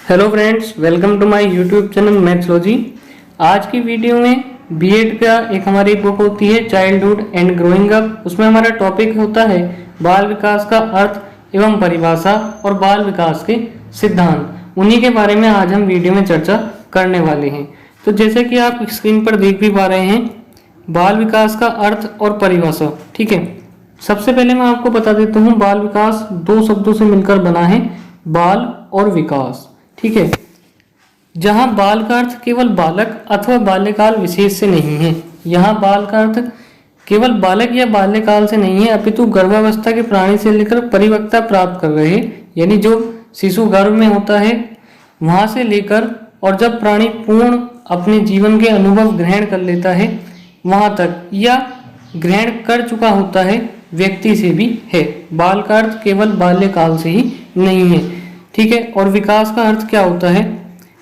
Hello friends, welcome to my YouTube channel Mathsology. आज की video में बीएड का एक हमारी बुक होती है चाइल्डहुड एंड ग्रोइंग अप। उसमें हमारा टॉपिक होता है बाल विकास का अर्थ एवं परिभाषा और बाल विकास के सिद्धांत। उन्हीं के बारे में आज हम वीडियो में चर्चा करने वाले हैं। तो जैसे कि आप स्क्रीन पर देख भी पा रहे हैं, बाल विकास का अर्थ और परिभाषा। ठीक है, सबसे पहले मैं आपको बता देता हूँ, बाल विकास दो शब्दों से मिलकर बना है, बाल और विकास। ठीक है, जहां बाल का अर्थ केवल बालक अथवा बाल्यकाल विशेष से नहीं है। यहाँ बाल का अर्थ केवल बालक या बाल्यकाल से नहीं है, अपितु गर्भावस्था के प्राणी से लेकर परिपक्वता प्राप्त कर रहे, यानी जो शिशु गर्भ में होता है वहां से लेकर और जब प्राणी पूर्ण अपने जीवन के अनुभव ग्रहण कर लेता है वहां तक, या ग्रहण कर चुका होता है व्यक्ति से भी है। बाल का अर्थ केवल बाल्यकाल से ही नहीं है। ठीक है, और विकास का अर्थ क्या होता है?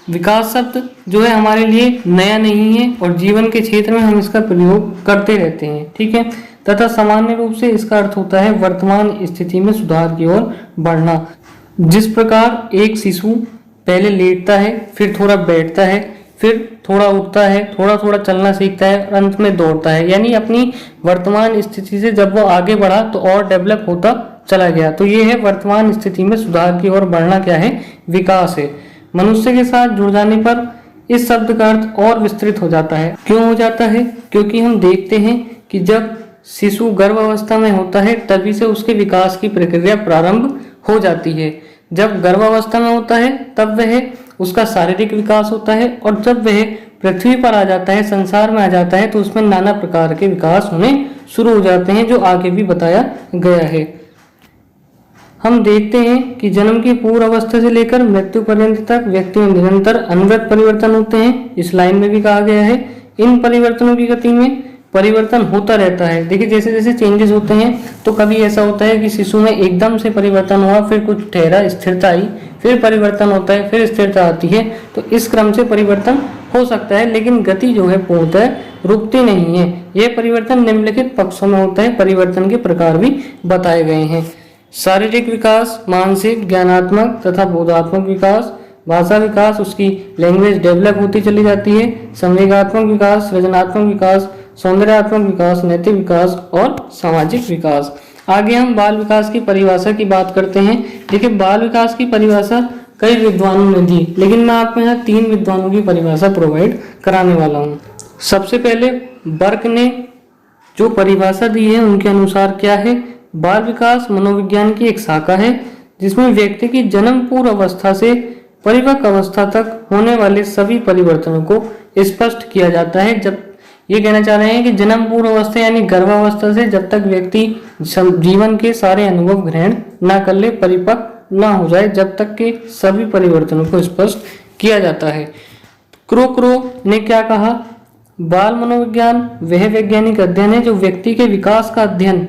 विकास शब्द जो है हमारे लिए नया नहीं है और जीवन के क्षेत्र में हम इसका प्रयोग करते रहते हैं। ठीक है, तथा सामान्य रूप से इसका अर्थ होता है वर्तमान स्थिति में सुधार की ओर बढ़ना। जिस प्रकार एक शिशु पहले लेटता है, फिर थोड़ा बैठता है, फिर थोड़ा उठता है, थोड़ा थोड़ा चलना सीखता है और अंत में दौड़ता है, यानी अपनी वर्तमान स्थिति से जब वो आगे बढ़ा तो और डेवलप होता चला गया। तो ये है वर्तमान स्थिति में सुधार की ओर बढ़ना, क्या है? विकास है। मनुष्य के साथ जुड़ जाने पर इस शब्द का अर्थ और विस्तृत हो जाता है। क्यों हो जाता है? क्योंकि हम देखते हैं कि जब शिशु गर्भावस्था में होता है तभी से उसके विकास की प्रक्रिया प्रारंभ हो जाती है। जब गर्भावस्था में होता है तब वह उसका शारीरिक विकास होता है, और जब वह पृथ्वी पर आ जाता है, संसार में आ जाता है, तो उसमें नाना प्रकार के विकास होने शुरू हो जाते हैं, जो आगे भी बताया गया है। हम देखते हैं कि जन्म की पूर्व अवस्था से लेकर मृत्यु पर्यंत तक व्यक्ति में निरंतर अनवरत परिवर्तन होते हैं। इस लाइन में भी कहा गया है इन परिवर्तनों की गति में परिवर्तन होता रहता है। देखिए, जैसे जैसे चेंजेस होते हैं तो कभी ऐसा होता है कि शिशु में एकदम से परिवर्तन हुआ, फिर कुछ ठहरा, स्थिरता आई, फिर परिवर्तन होता है, फिर स्थिरता आती है। तो इस क्रम से परिवर्तन हो सकता है, लेकिन गति जो है पूर्णतः रुकती नहीं है। यह परिवर्तन निम्नलिखित पक्षों में होता है। परिवर्तन के प्रकार भी बताए गए हैं: शारीरिक विकास, मानसिक, ज्ञानात्मक तथा बोधात्मक विकास, भाषा विकास, उसकी लैंग्वेज डेवलप होती चली जाती है, संवेगात्मक विकास, सृजनात्मक विकास, सौंदर्यात्मक विकास, नैतिक विकास और सामाजिक विकास। आगे हम बाल विकास की परिभाषा की बात करते हैं। देखिए, बाल विकास की परिभाषा कई विद्वानों ने दी, लेकिन मैं आपको यहाँ 3 विद्वानों की परिभाषा प्रोवाइड कराने वाला हूँ। सबसे पहले बर्क ने जो परिभाषा दी है उनके अनुसार क्या है? बाल विकास मनोविज्ञान की एक शाखा है जिसमें व्यक्ति की जन्म पूर्व अवस्था से परिपक्व अवस्था तक होने वाले सभी परिवर्तनों को स्पष्ट किया जाता है। जब ये कहना चाह रहे हैं कि जन्म पूर्व अवस्था यानी गर्भावस्था से जब तक व्यक्ति जीवन के सारे अनुभव ग्रहण ना कर ले, परिपक्व ना हो जाए, जब तक के सभी परिवर्तनों को स्पष्ट किया जाता है। क्रो ने क्या कहा? बाल मनोविज्ञान वह वैज्ञानिक अध्ययन है जो व्यक्ति के विकास का अध्ययन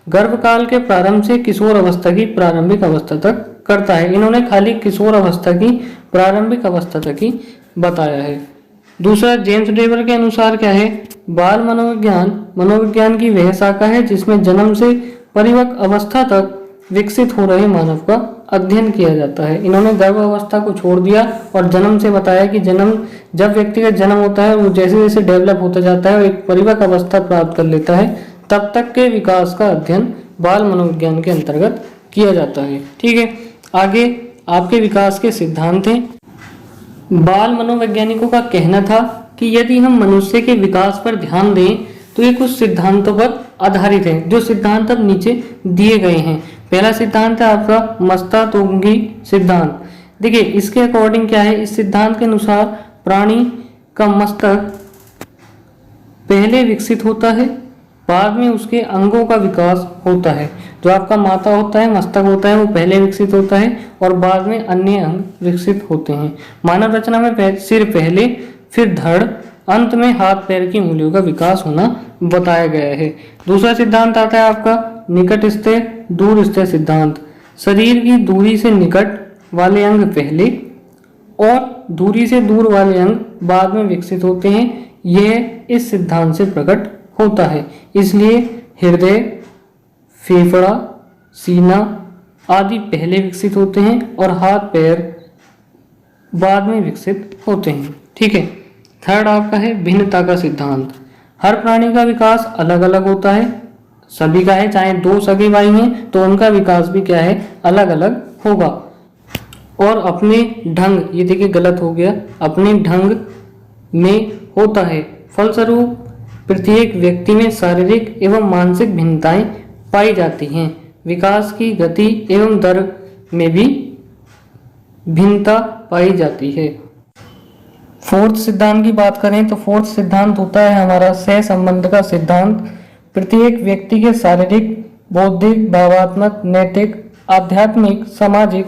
गर्भकाल के प्रारंभ से किशोर अवस्था की प्रारंभिक अवस्था तक करता है। इन्होंने खाली किशोर अवस्था की प्रारंभिक अवस्था तक ही बताया है। दूसरा, जेम्स डेवर के अनुसार क्या है? बाल मनोविज्ञान मनोविज्ञान की वह शाखा है जिसमें जन्म से परिपक्व अवस्था तक विकसित हो रहे मानव का अध्ययन किया जाता है। इन्होंने गर्भ अवस्था को छोड़ दिया और जन्म से बताया कि जब व्यक्ति का जन्म होता है वो जैसे जैसे डेवलप होता जाता है और एक परिपक्व अवस्था प्राप्त कर लेता है, तब तक के विकास का अध्ययन बाल मनोविज्ञान के अंतर्गत किया जाता है। ठीक है, आगे आपके विकास के सिद्धांत हैं। बाल मनोवैज्ञानिकों का कहना था कि यदि हम मनुष्य के विकास पर ध्यान दें तो ये कुछ सिद्धांतों पर आधारित है, जो सिद्धांत अब नीचे दिए गए हैं। पहला सिद्धांत है आपका मस्तातोंगी सिद्धांत। देखिए, इसके अकॉर्डिंग क्या है? इस सिद्धांत के अनुसार प्राणी का मस्तक पहले विकसित होता है, बाद में उसके अंगों का विकास होता है। जो आपका माथा होता है, मस्तक होता है, वो पहले विकसित होता है और बाद में अन्य अंग विकसित होते हैं। मानव रचना में सिर पहले, फिर धड़, अंत में हाथ पैर की उंगलियों का विकास होना बताया गया है। दूसरा सिद्धांत आता है आपका निकट स्थिर दूर स्थिर सिद्धांत। शरीर की दूरी से निकट वाले अंग पहले और दूरी से दूर वाले अंग बाद में विकसित होते हैं। यह इस सिद्धांत से प्रकट होता है। इसलिए हृदय, फेफड़ा, सीना आदि पहले विकसित होते हैं और हाथ पैर बाद में विकसित होते हैं। ठीक है। थर्ड आपका है भिन्नता का सिद्धांत। हर प्राणी का विकास अलग अलग होता है, सभी का है, चाहे दो सगे भाई हैं तो उनका विकास भी क्या है, अलग अलग होगा और अपने ढंग, ये देखिए गलत हो गया, अपने ढंग में होता है। फलस्वरूप प्रत्येक व्यक्ति में शारीरिक एवं मानसिक भिन्नताएं पाई जाती हैं। विकास की गति एवं दर में भी भिन्नता पाई जाती है। फोर्थ सिद्धांत की बात करें तो फोर्थ सिद्धांत होता है हमारा सह संबंध का सिद्धांत। प्रत्येक व्यक्ति के शारीरिक, बौद्धिक, भावात्मक, नैतिक, आध्यात्मिक, सामाजिक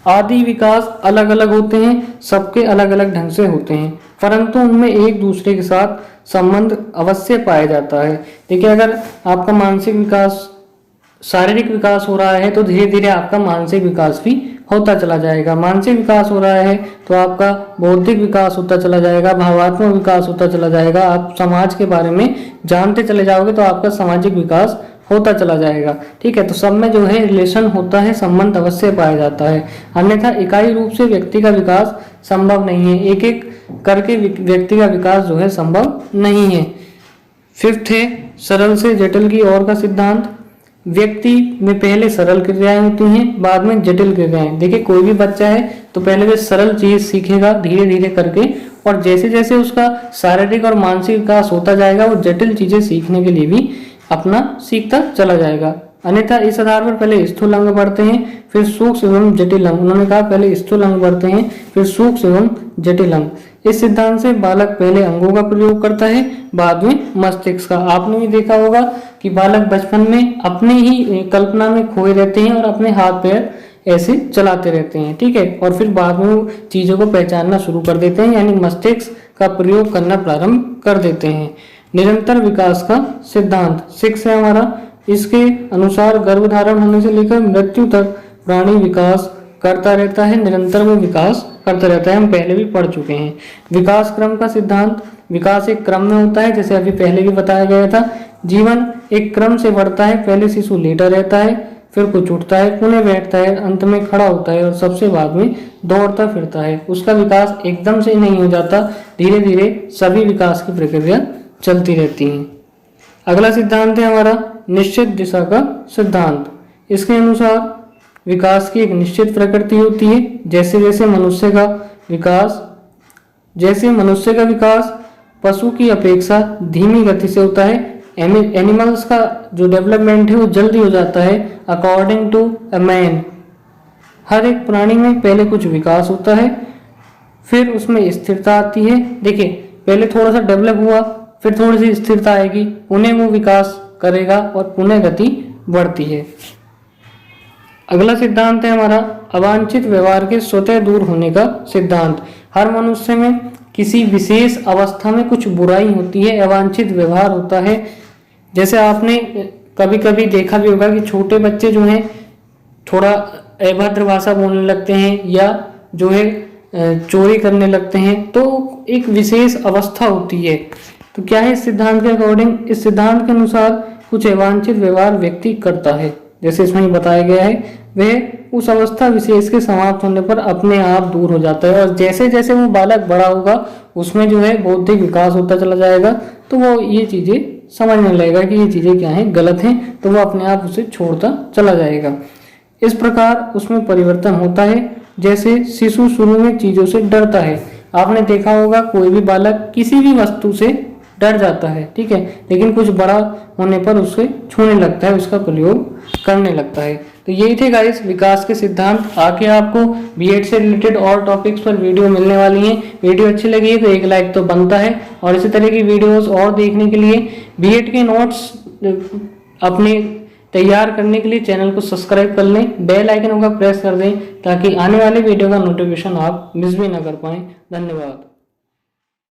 आदि विकास अलग अलग होते हैं, सबके अलग अलग ढंग से होते हैं, परंतु उनमें एक दूसरे के साथ संबंध अवश्य पाया जाता है। देखिए अगर आपका मानसिक विकास, शारीरिक विकास हो रहा है तो धीरे धीरे आपका मानसिक विकास भी होता चला जाएगा। मानसिक विकास हो रहा है तो आपका बौद्धिक विकास होता चला जाएगा, भावात्मक विकास होता चला जाएगा, आप समाज के बारे में जानते चले जाओगे तो आपका सामाजिक विकास होता चला जाएगा। ठीक है। तो सब में जो है रिलेशन होता है, संबंध अवश्य पाया जाता है, अन्यथा इकाई रूप से व्यक्ति का विकास संभव नहीं है, एक एक करके व्यक्ति का विकास जो है संभव नहीं है। फिफ्थ है सरल से जटिल की ओर का सिद्धांत। व्यक्ति में पहले सरल क्रियाएं होती हैं, बाद में जटिल क्रियाएं। देखिए कोई भी बच्चा है तो पहले वे सरल चीज सीखेगा धीरे धीरे करके, और जैसे जैसे उसका शारीरिक और मानसिक विकास होता जाएगा वो जटिल चीजें सीखने के लिए भी अपना सीखता चला जाएगा। अन्यथा इस आधार पर पहले स्थूल अंग बढ़ते हैं फिर सूक्ष्म एवं जटिल अंग। उन्होंने कहा पहले स्थूल अंग बढ़ते हैं फिर सूक्ष्म एवं जटिल अंग। इस सिद्धांत से बालक पहले अंगों का प्रयोग करता है, बाद में मस्तिष्क का। आपने भी देखा होगा कि बालक बचपन में अपने ही कल्पना में खोए रहते हैं और अपने हाथ पैर ऐसे चलाते रहते हैं। ठीक है। और फिर बाद में वो चीजों को पहचानना शुरू कर देते हैं, यानी मस्तिष्क का प्रयोग करना प्रारंभ कर देते हैं। निरंतर विकास का सिद्धांत 6 है हमारा। इसके अनुसार गर्भधारण होने से लेकर मृत्यु तक प्राणी विकास करता रहता है, निरंतर वो विकास करता रहता है, हम पहले भी पढ़ चुके हैं। विकास क्रम का सिद्धांत। विकास एक क्रम में होता है, जैसे अभी पहले भी बताया गया था। जीवन एक क्रम से बढ़ता है, पहले शिशु लेटा रहता है, फिर कुछ उठता है, पुनः बैठता है, अंत में खड़ा होता है और सबसे बाद में दौड़ता फिरता है। उसका विकास एकदम से नहीं हो जाता, धीरे धीरे सभी विकास की प्रक्रिया चलती रहती है। अगला सिद्धांत है हमारा निश्चित दिशा का सिद्धांत। इसके अनुसार विकास की एक निश्चित प्रकृति होती है। जैसे जैसे मनुष्य का विकास पशु की अपेक्षा धीमी गति से होता है। एनिमल्स का जो डेवलपमेंट है वो जल्दी हो जाता है अकॉर्डिंग टू अ मैन। हर एक प्राणी में पहले कुछ विकास होता है, फिर उसमें स्थिरता आती है। देखिए पहले थोड़ा सा डेवलप हुआ, फिर थोड़ी सी स्थिरता आएगी, पुनः वो विकास करेगा और पुनः गति बढ़ती है। अगला सिद्धांत है हमारा अवांछित व्यवहार के स्वतः दूर होने का सिद्धांत। हर मनुष्य में किसी विशेष अवस्था में कुछ बुराई होती है, अवांछित व्यवहार होता है। जैसे आपने कभी कभी देखा भी होगा कि छोटे बच्चे जो हैं थोड़ा अभद्र भाषा बोलने लगते हैं या जो है चोरी करने लगते हैं, तो एक विशेष अवस्था होती है। तो क्या है इस सिद्धांत के अकॉर्डिंग, इस सिद्धांत के अनुसार कुछ अवांछित व्यवहार व्यक्ति करता है, जैसे इसमें बताया गया है, वह उस अवस्था विशेष के समाप्त होने पर अपने आप दूर हो जाता है। और जैसे जैसे वो बालक बड़ा होगा उसमें जो है बौद्धिक विकास होता चला जाएगा, तो वो ये चीजें समझने लगेगा कि ये चीजें क्या हैं, गलत हैं, तो वो अपने आप उसे छोड़ता चला जाएगा। इस प्रकार उसमें परिवर्तन होता है। जैसे शिशु शुरू में चीजों से डरता है, आपने देखा होगा कोई भी बालक किसी भी वस्तु से डर जाता है, ठीक है, लेकिन कुछ बड़ा होने पर उसे छूने लगता है, उसका प्रयोग करने लगता है। तो यही थे गाइस विकास के सिद्धांत। आगे आपको बीएड से रिलेटेड और टॉपिक्स पर वीडियो मिलने वाली हैं। वीडियो अच्छी लगी है तो एक लाइक तो बनता है, और इसी तरह की वीडियोस और देखने के लिए बीएड के नोट्स अपने तैयार करने के लिए चैनल को सब्सक्राइब कर लें, बेल आइकन होगा प्रेस कर दें ताकि आने वाले वीडियो का नोटिफिकेशन आप मिस भी ना कर पाएं। धन्यवाद।